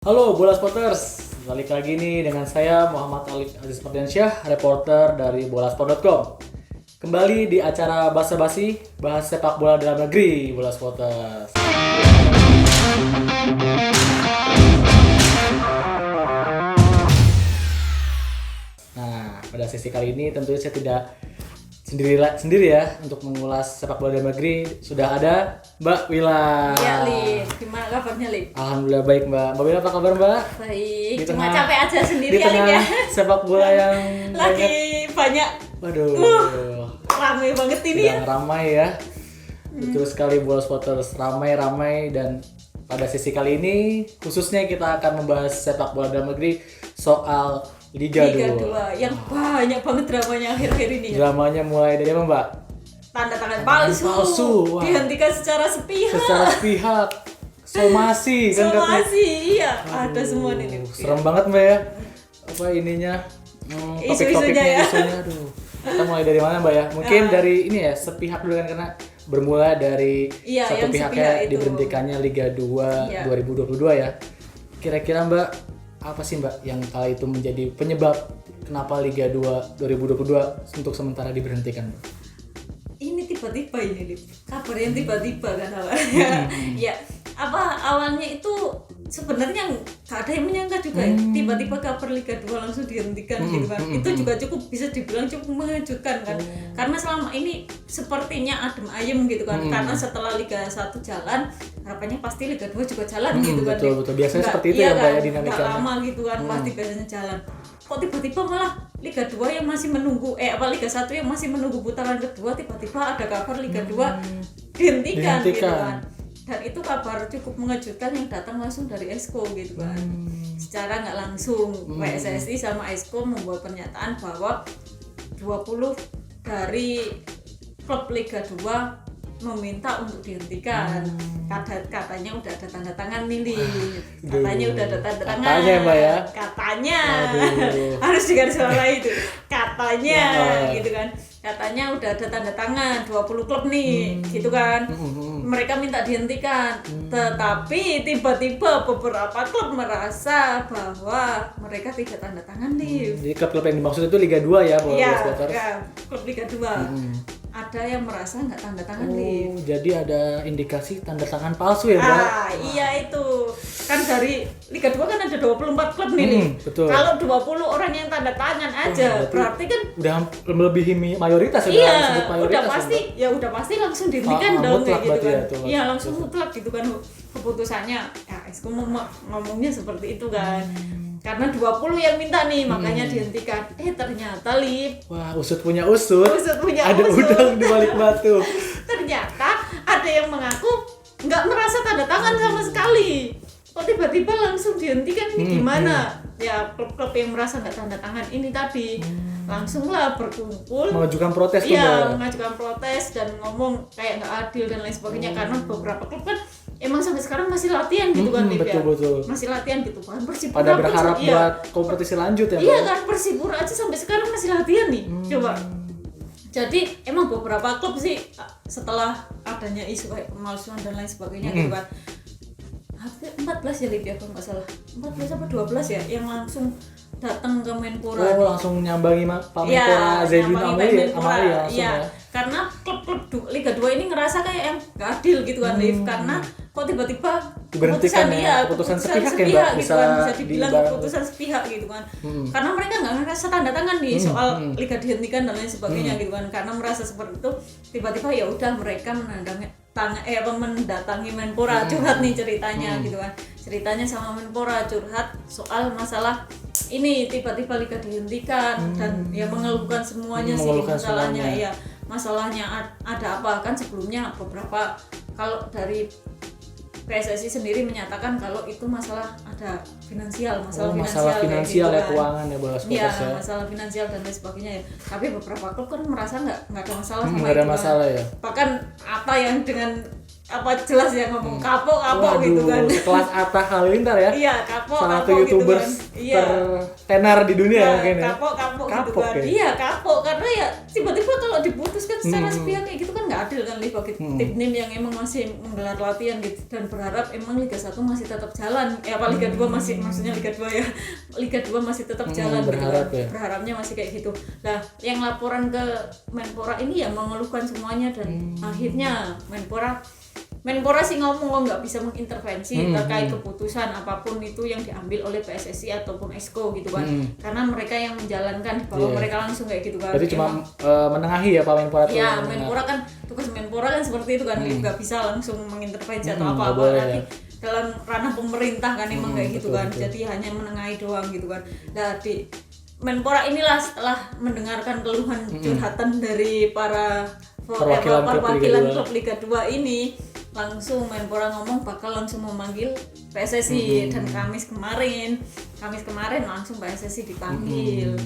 Halo Bola Spotters, balik lagi nih dengan saya Muhammad Alif Aziz Mardiansyah, reporter dari bolasport.com. Kembali di acara basa-basi, bahas sepak bola dalam negeri, Bola Spotters. Nah, pada sesi kali ini tentunya saya tidak sendiri ya untuk mengulas sepak bola dalam negeri. Sudah ada Mbak Wila. Iya, Lip. Gimana kabarnya, Lip? Alhamdulillah baik, Mbak. Mbak Wila apa kabar, Mbak? Baik. Di Cuma tengah- capek aja Di sendiri ya, Lip tengah ya. sepak bola yang Lagi banyak. waduh, Rame banget ini ya. sedang ramai ya. Betul sekali Bola Spotters, ramai dan pada sesi kali ini khususnya kita akan membahas sepak bola dalam negeri soal Liga 2. 2 yang banyak banget dramanya akhir-akhir ini ya. Dramanya mulai dari apa, Mbak? Tanda tangan palsu. Wah. Dihentikan secara sepihak. Secara sepihak, somasi kan katanya. Somasi, iya. Ada semua nih, Lip. Serem banget, Mbak ya. Apa ininya? Isu-isunya ya. Isunya, aduh. Kita mulai dari mana, Mbak ya? Mungkin dari ini ya, sepihak dulu kan, karena bermula dari Iya, satu yang pihaknya sepihak itu. diberhentikannya Liga 2 Iya. 2022 ya. Kira-kira Mbak, apa sih Mbak yang kala itu menjadi penyebab kenapa Liga 2 2022 untuk sementara diberhentikan, Mbak? Ini tiba-tiba ini, Lip. Kabar yang tiba-tiba kan awalnya. Ya, awalnya itu sebenarnya nggak ada yang menyangka juga ya. Tiba-tiba kabar Liga 2 langsung dihentikan gitu kan. Itu juga cukup bisa dibilang cukup mengejutkan kan. Karena selama ini sepertinya adem ayem gitu kan. Karena setelah Liga 1 jalan, harapannya pasti Liga 2 juga jalan gitu kan. Betul. Biasanya Nggak- seperti itu iya ya, Mbak ya, kan, dinamikanya. nggak lama gitu kan, pasti biasanya jalan. Kok tiba-tiba malah Liga 2 yang masih menunggu Liga 1 yang masih menunggu putaran kedua, tiba-tiba ada kabar Liga 2 dihentikan gitu kan. Dan itu kabar cukup mengejutkan yang datang langsung dari Esko gitu kan. Secara nggak langsung PSSI sama Esko membuat pernyataan bahwa 20 dari klub Liga 2 meminta untuk dihentikan. Katanya udah ada tanda tangan nih, katanya udah ada tanda tangan. Katanya, Mbak ya. Katanya. Aduh. Harus digarisbawahi itu. Katanya Wah. gitu kan. Katanya udah ada tanda tangan 20 klub nih, gitu kan. Mereka minta dihentikan. Tetapi tiba-tiba beberapa klub merasa bahwa mereka tidak tanda tangan nih. Jadi klub-klub yang dimaksud itu Liga 2 ya, Bola Iya, Spotters. ya, klub Liga 2. Ada yang merasa nggak tanda tangan nih. Oh, jadi ada indikasi tanda tangan palsu ya, Mbak? Iya itu. Kan dari Liga 2 kan ada 24 klub nih, Li. Betul. Kalau 20 orang yang tanda tangan aja, berarti kan Udah melebihi mayoritas ya, iya, disebut mayoritas udah ya, pasti, Mbak? ya udah pasti langsung dihentikan dong mutlak kayak gitu berarti kan. ya, tuh. Iya, langsung mutlak gitu kan keputusannya. Ya, Esko ngomongnya seperti itu kan. Karena 20 yang minta nih, makanya dihentikan. Ternyata, Lip, Wah, usut punya usut. Usut punya ada usut. udang di balik batu. ternyata ada yang mengaku nggak merasa tanda tangan sama sekali. Kok tiba-tiba langsung dihentikan, ini gimana? Ya, klub-klub yang merasa nggak tanda tangan ini tadi langsunglah berkumpul, Mengajukan protes tuh, iya, Mbak. mengajukan protes dan ngomong kayak nggak adil dan lain sebagainya. Karena beberapa klub kan emang sampai sekarang masih latihan gitu kan, Lip, ya. betul. Masih latihan gitu, bahkan Persipura Pada pun, berharap iya. buat kompetisi lanjut ya, Iya Mbak? kan, Persipura aja sampai sekarang masih latihan nih. Coba. Jadi emang beberapa klub sih setelah adanya isu kayak pemalsuan dan lain sebagainya gitu kan. Hampir 14 ya, Lip, ya kalau nggak salah. 14 apa 12 ya yang langsung datang ke Menpora. Oh, langsung nyambangi Pak Iya, Menpora Zainuddin nyambangi Amali Menpora. langsung Iya, ya. karena klub-klub Liga 2 ini ngerasa kayak yang nggak adil gitu kan, Liv. Karena kok tiba-tiba Diberhentikan ya, keputusan sepihak ya, Mbak, gitu kan, bisa dibilang diibarat- keputusan sepihak gitu kan. Karena mereka nggak ngerasa tanda tangan nih soal liga dihentikan dan lain sebagainya gitu kan. Karena merasa seperti itu, tiba-tiba ya udah mereka mendatangi Menpora, curhat nih ceritanya gitu kan. Ceritanya sama Menpora curhat soal masalah ini, tiba-tiba liga dihentikan dan ya mengeluhkan semuanya sih Mengeluhkan masalahnya. semuanya. Ya masalahnya ada apa kan, sebelumnya beberapa kalau dari PSSI sendiri menyatakan kalau itu masalah ada finansial, masalah masalah finansial, kayak finansial gitu ya, kan. keuangan ya, Bola Iya, Spotters ya. masalah finansial dan lain sebagainya ya. Tapi beberapa klub kan merasa nggak ada masalah sama Nggak ada itu kan. masalah ya. Bahkan apa yang dengan apa jelas ya ngomong kapok gitu kan. Sekelas Atta Halilintar ya. Iya, kapok salah satu gitu YouTubers kan. Iya. tertenar di dunia Nah, mungkin ya. kapok gitu kan. Ya? Iya, kapok karena ya tiba-tiba kalau diputuskan secara sepihak kayak gitu kan nggak adil kan bagi tim NIM yang emang masih menggelar latihan gitu dan berharap emang Liga 1 masih tetap jalan. Apa Liga 2 masih maksudnya Liga 2 ya. Liga 2 masih tetap jalan berharap gitu kan. ya. Berharapnya masih kayak gitu. Nah, yang laporan ke Menpora ini ya mengeluhkan semuanya dan akhirnya Menpora sih ngomong nggak bisa mengintervensi terkait keputusan apapun itu yang diambil oleh PSSI ataupun Exco gitu kan, karena mereka yang menjalankan di bawah mereka langsung kayak gitu kan. Berarti cuma menengahi ya Pak Menpora tuh. Ya Menpora kan tugas Menpora kan seperti itu kan, nggak bisa langsung mengintervensi atau apa nanti dalam ranah pemerintah kan emang kayak gitu kan. Betul. Jadi hanya menengahi doang gitu kan. Nah di Menpora inilah setelah mendengarkan keluhan curhatan dari para perwakilan klub Liga 2 ini, langsung Menpora ngomong bakal langsung memanggil PSSI dan Kamis kemarin langsung PSSI dipanggil.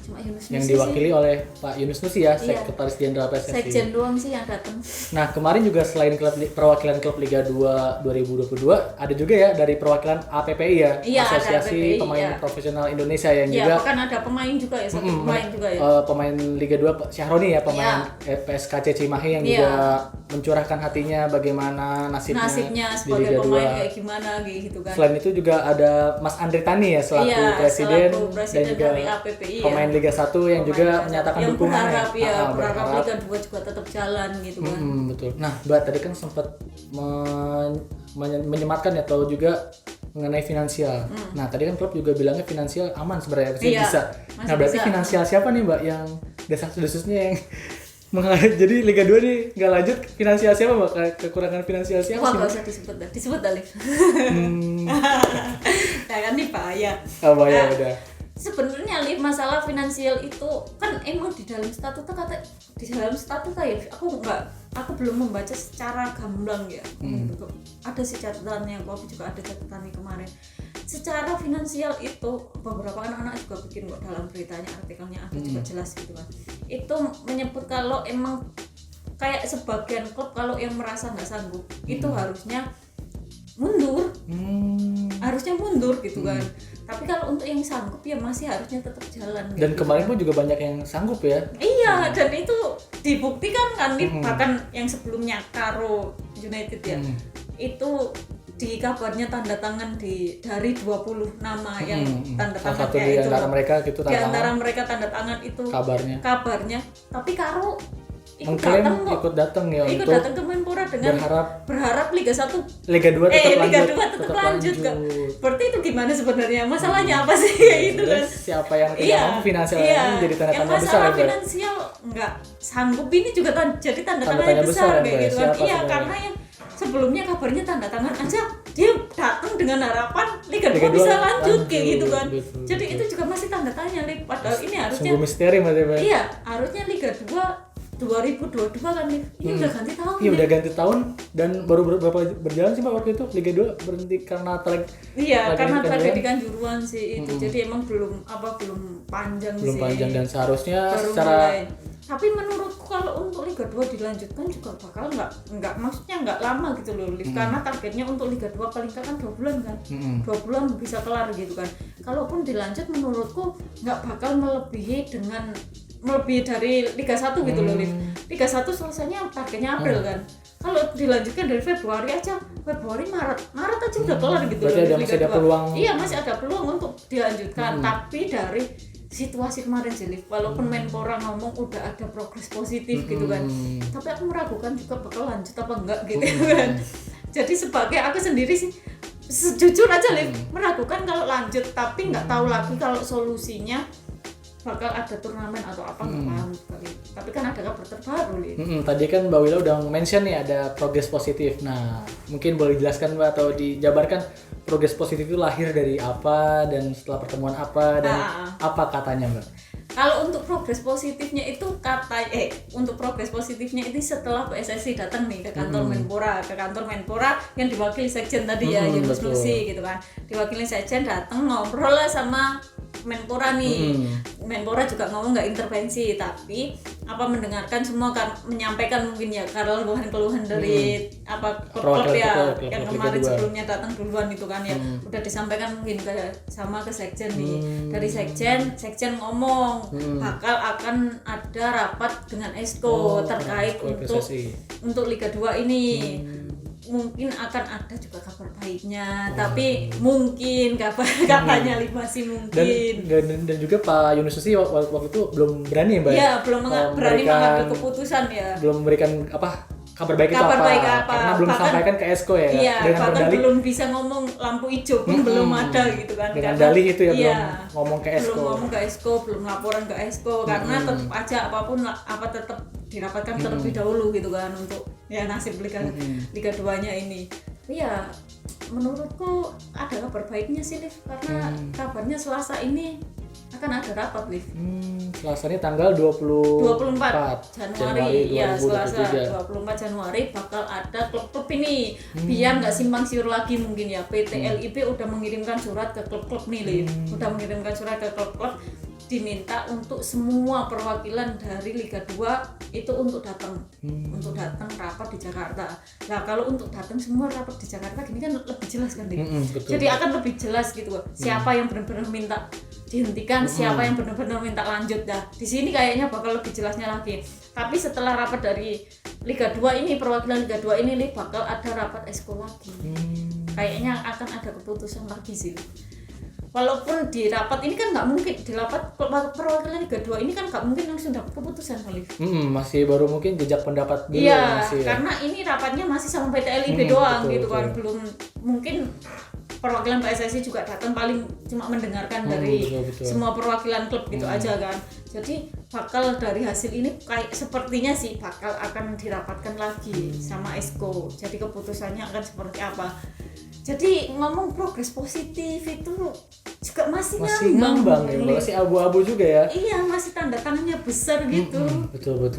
Cuma Yunus yang Nusi diwakili sih oleh Pak Yunus Nusi ya, Sekretaris Jenderal PSSI. Sekjen doang sih yang datang. Nah kemarin juga selain perwakilan klub Liga 2 2022 ada juga ya dari perwakilan APPI ya, Asosiasi APPI, Pemain Profesional Indonesia yang ya, juga bahkan ada pemain juga ya, satu pemain juga ya. Pemain Liga 2 Syahroni ya, pemain PSKC Cimahi yang juga mencurahkan hatinya bagaimana nasibnya sebagai pemain kayak gimana gitu kan. Selain itu juga ada Mas Andre Tani ya selaku presiden dan juga dari APPI pemain Liga 1 yang juga menyatakan yang dukungan berharap Liga 2 juga tetap jalan gitu kan. Betul. Nah, Mbak tadi kan sempat menyematkan ya atau juga mengenai finansial. Nah, tadi kan klub juga bilangnya finansial aman sebenarnya bisa. Nah, berarti finansial siapa nih Mbak yang desas-desusnya yang jadi Liga 2 nih nggak lanjut, finansial siapa Mbak? Kekurangan finansial siapa sih? Nggak usah disebut Alif. Nah kan nih bahaya. Bahaya udah. Sebenarnya masalah finansial itu kan emang di dalam statuta ya, aku belum membaca secara gamblang ya. Ada sih catatannya, aku juga ada catatannya kemarin. Secara finansial itu beberapa anak-anak juga bikin kok dalam beritanya, artikelnya ada juga jelas gitu kan. Itu menyebut kalau emang kayak sebagian klub kalau yang merasa nggak sanggup itu harusnya mundur. Harusnya mundur gitu kan. Tapi kalau untuk yang sanggup ya masih harusnya tetap jalan. Dan gitu kemarin kan. pun juga banyak yang sanggup ya. Iya, dan itu dibuktikan kan bahkan yang sebelumnya Karo United ya. Itu di kabarnya tanda tangan dari 20 nama yang tanda tangan satu di antara mereka gitu di antara mereka tanda tangan itu kabarnya. Tapi Karo ikut datang ya ikut untuk datang ke Menpora dengan berharap Liga 1 Liga 2 tetap lanjut kan. Berarti itu gimana sebenarnya? Masalahnya apa sih itu kan? Siapa yang tidak mampu finansialnya menjadi tanda tanya besar. Masalah finansial nggak sanggup ini juga jadi tanda tanya besar kayak gitu kan. Iya, karena yang sebelumnya kabarnya tanda tangan aja dia datang dengan harapan Liga 2 bisa lanjut kayak gitu kan. Jadi itu juga masih tanda tanya, padahal ini harusnya sungguh misteri Mbak. Iya, harusnya Liga 2 2022 kan nih. Ini udah ganti tahun. Iya, udah ganti tahun dan baru berapa berjalan sih Mbak waktu itu Liga 2 berhenti karena karena tragedi Kanjuruhan sih itu. Jadi emang belum panjang belum panjang dan seharusnya baru secara mulai. Tapi menurutku kalau untuk Liga 2 dilanjutkan juga bakal nggak maksudnya nggak lama gitu loh, karena targetnya untuk Liga 2 paling kan 2 bulan kan. 2 bulan bisa kelar gitu kan. Kalaupun dilanjut menurutku nggak bakal melebihi dari Liga 1 gitu loh, Liga 1 selesainya targetnya April kan. Kalau dilanjutkan dari Februari aja, Maret aja udah kelar gitu loh. Berarti masih ada peluang. Iya, masih ada peluang untuk dilanjutkan. Tapi dari situasi kemarin sih, walaupun Menpora ngomong udah ada progres positif gitu kan. Tapi aku meragukan juga bakal lanjut apa enggak gitu kan. Jadi sebagai aku sendiri sih jujur aja meragukan kalau lanjut, tapi nggak tahu lagi kalau solusinya bakal ada turnamen atau apa nggak paham sekali. Tapi kan ada kabar terbaru tadi kan Mbak Wila udah mention nih ada progres positif. Nah mungkin boleh dijelaskan Mbak atau dijabarkan progres positif itu lahir dari apa dan setelah pertemuan apa dan apa katanya Mbak? Kalau untuk progres positifnya itu setelah PSSI datang nih ke kantor Menpora yang diwakili Sekjen tadi ya Yunus Nusi gitu kan. Diwakili Sekjen datang ngobrol lah sama Menpora nih. Menpora juga ngomong nggak intervensi, tapi mendengarkan semua kan, menyampaikan mungkin ya keluhan-keluhan dari klub-klub ya yang kemarin sebelumnya datang duluan itu kan ya, udah disampaikan mungkin ke sekjen nih. Dari sekjen ngomong bakal akan ada rapat dengan Esko terkait untuk Liga 2 ini. Mungkin akan ada juga kabar baiknya, tapi mungkin katanya masih mungkin. Dan juga Pak Yunus Nusi waktu itu belum berani ya, Mbak? Iya, belum berani mengambil keputusan ya. Belum memberikan kabar baik apa? Karena belum disampaikan ke Esko ya. Iya, bahkan belum bisa ngomong lampu hijau pun belum ada gitu kan. Dengan dalih itu ya, belum ngomong ke Esko. Belum ngomong ke Esko, belum laporan ke Esko, karena tetap aja apapun tetap dirapatkan terlebih dahulu gitu kan untuk ya nasib Liga 2-nya ini. Tapi ya menurutku ada kabar baiknya sih, Liv, karena kabarnya Selasa ini akan ada rapat, Liv. Selasanya tanggal 24 Januari ya, Selasa 24 Januari bakal ada klub-klub ini. Biar nggak simpang siur lagi mungkin ya, PT LIB udah mengirimkan surat ke klub-klub nih, Liv. Udah mengirimkan surat ke klub-klub diminta untuk semua perwakilan dari Liga 2 itu untuk datang rapat di Jakarta. Nah, kalau untuk datang semua rapat di Jakarta gini kan lebih jelas kan, jadi akan lebih jelas gitu siapa yang benar-benar minta dihentikan, siapa yang benar-benar minta lanjut. Dah di sini kayaknya bakal lebih jelasnya lagi. Tapi setelah rapat dari Liga 2 ini, perwakilan Liga 2 ini bakal ada rapat Esko lagi. Kayaknya akan ada keputusan lagi sih. Walaupun di rapat ini kan nggak mungkin, di rapat perwakilan Liga 2 ini kan nggak mungkin langsung dapat keputusan, Khalif. Masih baru mungkin jejak pendapat dulu. Iya, karena ini rapatnya masih sama PT LIB doang, gitu kan. Belum mungkin perwakilan PSSI juga datang, paling cuma mendengarkan dari semua perwakilan klub gitu aja kan. Jadi bakal dari hasil ini kayak sepertinya sih bakal akan dirapatkan lagi sama Esko. Jadi keputusannya akan seperti apa. Jadi ngomong progres positif itu juga masih ngambang ya, masih abu-abu juga ya. Iya, masih tanda tangannya besar gitu. Betul.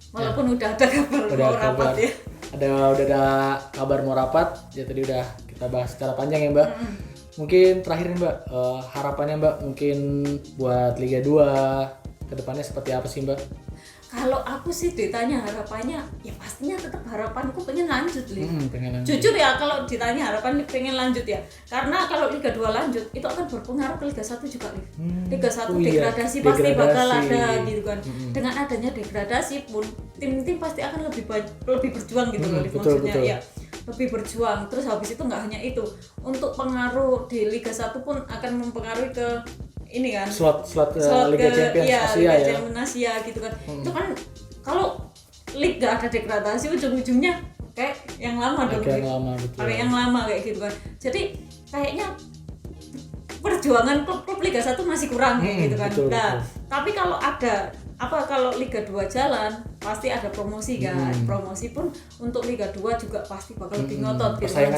Walaupun udah ada kabar mau rapat ya. Udah ada kabar mau rapat, ya tadi udah kita bahas secara panjang ya, Mbak. Mungkin terakhir nih, Mbak, harapannya Mbak mungkin buat Liga 2 kedepannya seperti apa sih, Mbak? Kalau aku sih ditanya harapannya, ya pastinya tetap harapanku pengen lanjut, Jujur ya, kalau ditanya harapan pengen lanjut ya. Karena kalau Liga 2 lanjut, itu akan berpengaruh ke Liga 1 juga, Liga 1 degradasi pasti bakal ada gitu kan. Dengan adanya degradasi pun, tim-tim pasti akan lebih berjuang gitu loh, maksudnya ya. Lebih berjuang. Terus habis itu nggak hanya itu, untuk pengaruh di Liga 1 pun akan mempengaruhi ke ini kan slot Liga Champions Asia Liga Champions Asia gitu kan. Itu kan kalau liga ada degradasi ujung-ujungnya kayak yang lama dong, kayak yang lama kayak gitu kan. Jadi kayaknya perjuangan klub Liga 1 masih kurang gitu kan. Tapi kalau ada kalau Liga 2 jalan pasti ada promosi kan. Promosi pun untuk Liga 2 juga pasti bakal lebih ngotot gitu kan.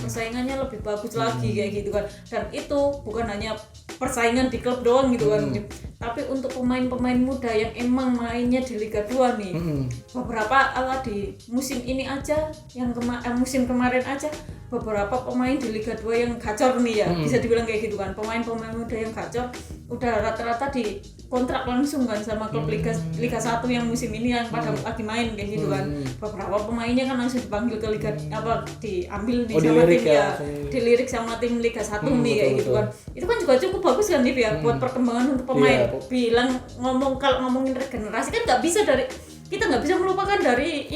Persaingannya lebih bagus lagi kayak gitu kan. Dan itu bukan hanya persaingan di klub doang gitu kan. Tapi untuk pemain-pemain muda yang emang mainnya di Liga 2 nih. Beberapa di musim ini aja yang musim kemarin aja beberapa pemain di Liga 2 yang gacor nih ya. Bisa dibilang kayak gitu kan. Pemain-pemain muda yang gacor udah rata-rata di kontrak langsung kan sama klub Liga 1 yang musim ini yang pada lagi main kayak gitu kan. Beberapa pemainnya kan langsung dipanggil ke Liga diambil nih sama tim ya. Dilirik sama tim Liga 1 nih kayak gitu kan. Itu kan juga cukup bagus kan nih ya buat perkembangan untuk pemain. Kalau ngomongin regenerasi kan kita nggak bisa melupakan dari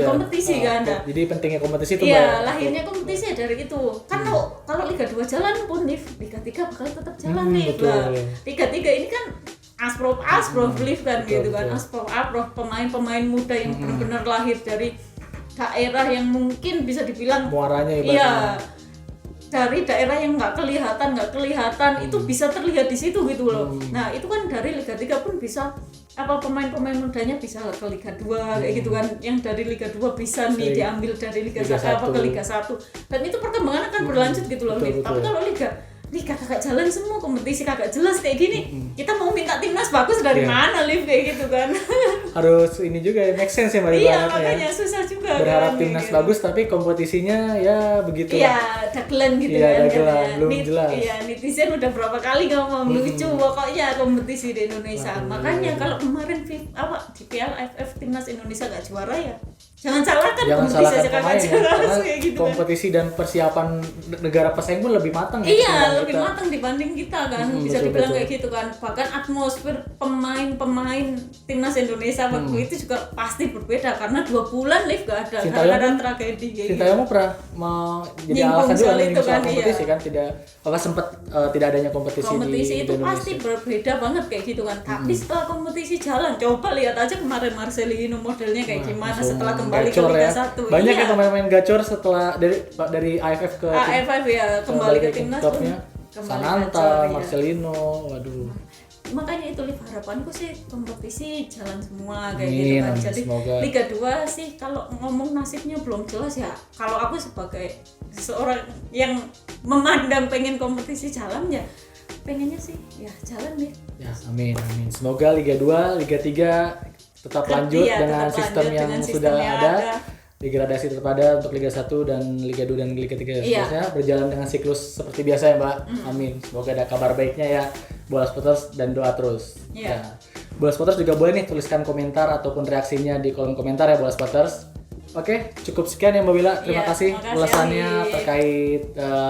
kompetisi kan. Jadi pentingnya kompetisi itu, Mbak. Lahirnya kompetisi dari itu. Kan kalau Liga 2 jalan pun nih, Liga 3 bakal tetap jalan nih. Liga 3 ini kan Asprof Liv kan gitu kan. Asprof pemain-pemain muda yang benar-benar lahir dari daerah yang mungkin bisa dibilang muaranya iya, dari daerah yang nggak kelihatan itu bisa terlihat di situ gitu loh. Nah itu kan dari Liga 3 pun bisa pemain-pemain mudanya bisa ke Liga 2 kayak gitu kan. Yang dari Liga 2 bisa nih diambil dari Liga 1 ke Liga 1. Dan itu perkembangan akan berlanjut gitu loh. Tapi kalau liga kagak jalan semua, kompetisi kagak jelas kayak gini. Kita mau minta timnas bagus dari mana, Liv, kayak gitu kan. Harus ini juga ya, make sense ya Mbak Iya, ibaratnya makanya susah juga berharap kan, timnas kayak bagus tapi kompetisinya ya begitu. Iya, dagelan gitu Iya, kan. dagelan, katanya. belum jelas. Iya, netizen udah berapa kali ngomong lucu pokoknya kompetisi di Indonesia. Makanya kalau kemarin di Piala AFF timnas Indonesia gak juara ya, jangan salahkan Jangan kompetisi salahkan aja kagak pemain ya, jelas karena kayak gitu kan. kompetisi dan persiapan negara pesaing pun lebih matang ya. Iya, ketimbang lebih kita. matang dibanding kita kan, bisa Betul, dibilang betul. kayak gitu kan. Bahkan atmosfer pemain timnas Indonesia waktu itu juga pasti berbeda karena 2 bulan Liv gak ada Sintayong karena kan- tragedi kayak gitu. Sintayong pernah mau jadi Nyinggung alasan juga soal nih itu soal kan, kompetisi iya. kan tidak sempat tidak adanya kompetisi di Itu Indonesia. pasti berbeda banget kayak gitu kan. Tapi setelah kompetisi jalan, coba lihat aja kemarin Marcelino modelnya kayak gimana Langsung setelah kembali ke gacor Liga ya. 1. Banyak Iya. ya pemain-pemain gacor setelah dari AFF ke AFF ya kembali ke ke timnas klubnya. kembali Sananta, gacor, iya. Marcelino, waduh. Makanya itu Liv, harapanku sih kompetisi jalan semua kayak Amin, gitu kan. amin, Jadi semoga. Liga 2 sih kalau ngomong nasibnya belum jelas ya. Kalau aku sebagai seorang yang memandang pengen kompetisi jalan ya, pengennya sih ya jalan nih. Ya, amin, amin. Semoga Liga 2, Liga 3 tetap lanjut Iya, dengan tetap sistem lanjut yang dengan sistem sudah yang ada. ada. Degradasi tetap ada untuk Liga 1 dan Liga 2 dan Liga 3 Iya. seterusnya berjalan dengan siklus seperti biasa ya Mbak. Amin. Semoga ada kabar baiknya ya Bola Spotters dan doa terus. Iya. Ya. Bola Spotters juga boleh nih tuliskan komentar ataupun reaksinya di kolom komentar ya Bola Spotters. Oke, cukup sekian ya Mbak Wila. Terima Iya, kasih terima kasih, ulasannya Ali. terkait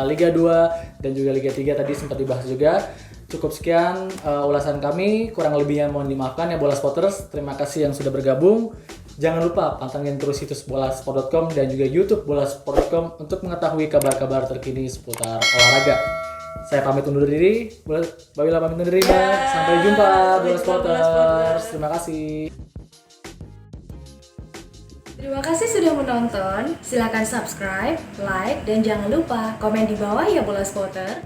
Liga 2 dan juga Liga 3 tadi sempat dibahas juga. Cukup sekian ulasan kami, kurang lebihnya mohon dimaafkan ya Bola Spotters. Terima kasih yang sudah bergabung. Jangan lupa pantengin terus situs bolasport.com dan juga YouTube bolasport.com untuk mengetahui kabar-kabar terkini seputar olahraga. Saya pamit undur diri, Mbak Wila pamit undur diri, Mbak. Ya, Sampai jumpa sampai Bola jumpa, Spotters. Bola Spotters. Terima kasih. Terima kasih sudah menonton. Silakan subscribe, like, dan jangan lupa komen di bawah ya Bola Spotter.